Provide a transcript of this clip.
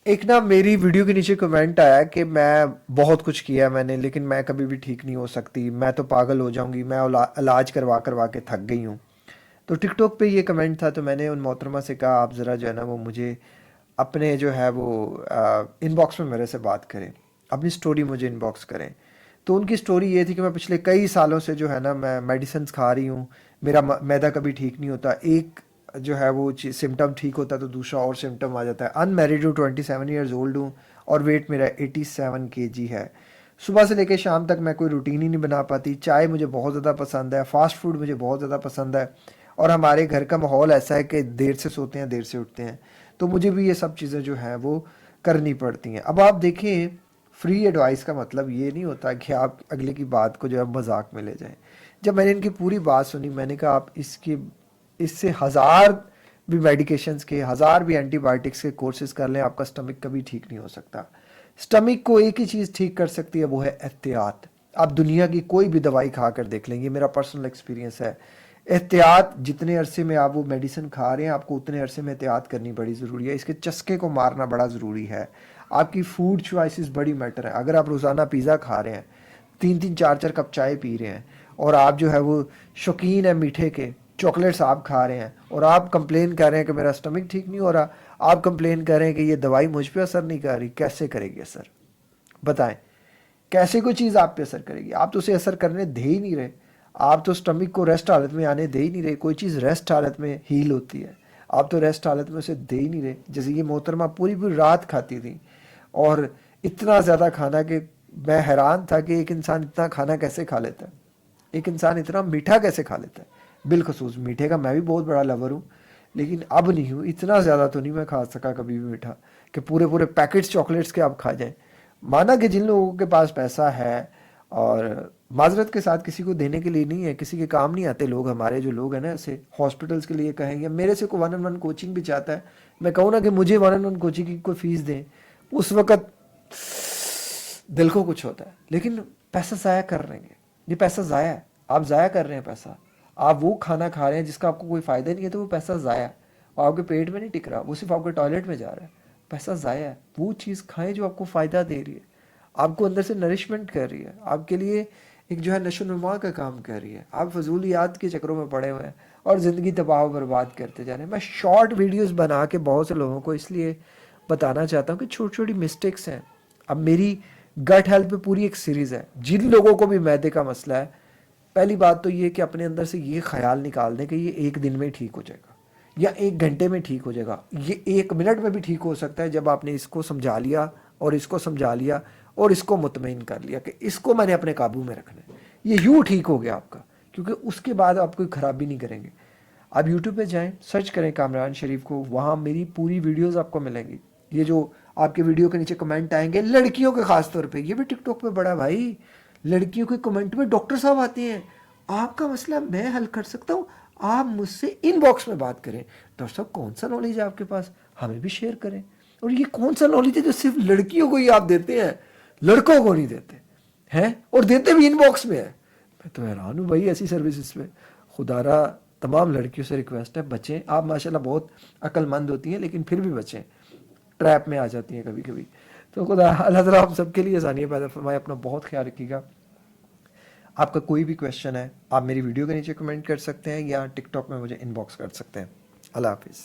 ایک نا میری ویڈیو کے نیچے کمنٹ آیا کہ میں بہت کچھ کیا میں نے لیکن میں کبھی بھی ٹھیک نہیں ہو سکتی، میں تو پاگل ہو جاؤں گی، میں علاج کروا کروا کے تھک گئی ہوں. تو ٹک ٹاک پہ یہ کمنٹ تھا، تو میں نے ان محترمہ سے کہا آپ ذرا جو ہے نا وہ مجھے اپنے جو ہے وہ ان باکس میں میرے سے بات کریں، اپنی سٹوری مجھے ان باکس کریں. تو ان کی سٹوری یہ تھی کہ میں پچھلے کئی سالوں سے جو ہے نا میں میڈیسنز کھا رہی ہوں، میرا معدہ کبھی ٹھیک نہیں ہوتا، ایک جو ہے وہ سمٹم ٹھیک ہوتا ہے تو دوسرا اور سمٹم آ جاتا ہے. ان میرڈ ہوں، 27 ایئرز اولڈ ہوں، اور ویٹ میرا 87 kg ہے. صبح سے لے کے شام تک میں کوئی روٹین ہی نہیں بنا پاتی. چائے مجھے بہت زیادہ پسند ہے، فاسٹ فوڈ مجھے بہت زیادہ پسند ہے، اور ہمارے گھر کا ماحول ایسا ہے کہ دیر سے سوتے ہیں دیر سے اٹھتے ہیں، تو مجھے بھی یہ سب چیزیں جو ہیں وہ کرنی پڑتی ہیں. اب آپ دیکھیں، فری ایڈوائس کا مطلب یہ نہیں ہوتا کہ آپ اگلے کی بات کو جو ہے مذاق میں لے جائیں. جب میں نے ان کی پوری بات سنی، میں نے کہا آپ اس سے ہزار بھی میڈیکیشنز کے، ہزار بھی اینٹی بائیوٹکس کے کورسز کر لیں، آپ کا سٹمک کبھی ٹھیک نہیں ہو سکتا. سٹمک کو ایک ہی چیز ٹھیک کر سکتی ہے، وہ ہے احتیاط. آپ دنیا کی کوئی بھی دوائی کھا کر دیکھ لیں، یہ میرا پرسنل ایکسپیرینس ہے. احتیاط جتنے عرصے میں آپ وہ میڈیسن کھا رہے ہیں، آپ کو اتنے عرصے میں احتیاط کرنی بڑی ضروری ہے. اس کے چسکے کو مارنا بڑا ضروری ہے. آپ کی فوڈ چوائسیز بڑی میٹر ہے. اگر آپ روزانہ پیزا کھا رہے ہیں، 3 4 کپ چائے پی رہے ہیں، اور آپ جو ہے وہ شوقین ہیں میٹھے کے، چاکلیٹس آپ کھا رہے ہیں، اور آپ کمپلین کر رہے ہیں کہ میرا سٹمک ٹھیک نہیں ہو رہا، آپ کمپلین کر رہے ہیں کہ یہ دوائی مجھ پہ اثر نہیں کر رہی، کیسے کرے گی اثر؟ بتائیں کیسے کوئی چیز آپ پہ اثر کرے گی؟ آپ تو اسے اثر کرنے دے ہی نہیں رہے. آپ تو سٹمک کو ریسٹ حالت میں آنے دے ہی نہیں رہے. کوئی چیز ریسٹ حالت میں ہیل ہوتی ہے، آپ تو ریسٹ حالت میں اسے دے ہی نہیں رہے. جیسے یہ محترمہ پوری پوری رات کھاتی تھی، اور اتنا زیادہ کھانا کہ میں حیران تھا کہ ایک انسان اتنا کھانا کیسے کھا لیتا ہے، ایک انسان اتنا میٹھا کیسے کھا لیتا ہے. بالخصوص میٹھے کا میں بھی بہت بڑا لور ہوں، لیکن اب نہیں ہوں. اتنا زیادہ تو نہیں میں کھا سکا کبھی بھی میٹھا کہ پورے پورے پیکٹس چاکلیٹس کے آپ کھا جائیں. مانا کہ جن لوگوں کے پاس پیسہ ہے، اور معذرت کے ساتھ کسی کو دینے کے لیے نہیں ہے، کسی کے کام نہیں آتے لوگ ہمارے جو لوگ ہیں نا، ایسے ہاسپٹلس کے لیے کہیں، یا میرے سے کوئی 1 on 1 کوچنگ بھی چاہتا ہے، میں کہوں نا کہ مجھے 1 on 1 کوچنگ کی کوئی فیس دیں، اس وقت دل کو کچھ ہوتا ہے. لیکن پیسہ ضائع کر رہے ہیں، یہ پیسہ ضائع ہے. آپ ضائع کر رہے ہیں پیسہ. آپ وہ کھانا کھا رہے ہیں جس کا آپ کو کوئی فائدہ نہیں ہے، تو وہ پیسہ ضائع ہے. اور آپ کے پیٹ میں نہیں ٹک رہا، وہ صرف آپ کے ٹوائلٹ میں جا رہا ہے. پیسہ ضائع ہے. وہ چیز کھائیں جو آپ کو فائدہ دے رہی ہے، آپ کو اندر سے نرشمنٹ کر رہی ہے، آپ کے لیے ایک جو ہے نشو و نما کا کام کر رہی ہے. آپ فضولیات کے چکروں میں پڑے ہوئے ہیں اور زندگی تباہ و برباد کرتے جا رہے ہیں. میں شارٹ ویڈیوز بنا کے بہت سے لوگوں کو اس لیے بتانا چاہتا ہوں کہ چھوٹی چھوٹی مسٹیکس ہیں. اب میری گٹ ہیلتھ پہ پوری ایک سیریز ہے. جن لوگوں کو بھی معدے کا مسئلہ ہے، پہلی بات تو یہ کہ اپنے اندر سے یہ خیال نکال دیں کہ یہ 1 دن میں ٹھیک ہو جائے گا، یا 1 گھنٹے میں ٹھیک ہو جائے گا. یہ 1 منٹ میں بھی ٹھیک ہو سکتا ہے جب آپ نے اس کو سمجھا لیا، اور اس کو سمجھا لیا، اور اس کو مطمئن کر لیا کہ اس کو میں نے اپنے قابو میں رکھنا ہے. یہ یوں ٹھیک ہو گیا آپ کا، کیونکہ اس کے بعد آپ کوئی خرابی نہیں کریں گے. آپ یوٹیوب پہ جائیں، سرچ کریں کامران شریف کو، وہاں میری پوری ویڈیوز آپ کو ملیں گی. یہ جو آپ کے ویڈیو کے نیچے کمنٹ آئیں گے لڑکیوں کے، خاص طور پہ یہ بھی ٹک ٹاک پہ بڑا بھائی، لڑکیوں کے کمنٹ میں ڈاکٹر صاحب آتے ہیں، آپ کا مسئلہ میں حل کر سکتا ہوں، آپ مجھ سے ان باکس میں بات کریں. ڈاکٹر صاحب کون سا نالج ہے آپ کے پاس، ہمیں بھی شیئر کریں. اور یہ کون سا نالج ہے جو صرف لڑکیوں کو ہی آپ دیتے ہیں، لڑکوں کو نہیں دیتے ہیں، اور دیتے بھی ان باکس میں ہے. میں تو حیران ہوں بھائی ایسی سروسز پہ. خدا را تمام لڑکیوں سے ریکویسٹ ہے، بچیں. آپ ماشاءاللہ بہت عقل مند ہوتی ہیں، لیکن پھر بھی بچیں، ٹریپ میں آ جاتی ہیں کبھی کبھی. تو خدا اللہ تعالیٰ ہم سب کے لیے آسانیاں پیدا فرمائے. اپنا بہت خیال رکھیے گا. آپ کا کوئی بھی کویشچن ہے، آپ میری ویڈیو کے نیچے کمنٹ کر سکتے ہیں، یا ٹک ٹاک میں مجھے ان باکس کر سکتے ہیں. اللہ حافظ.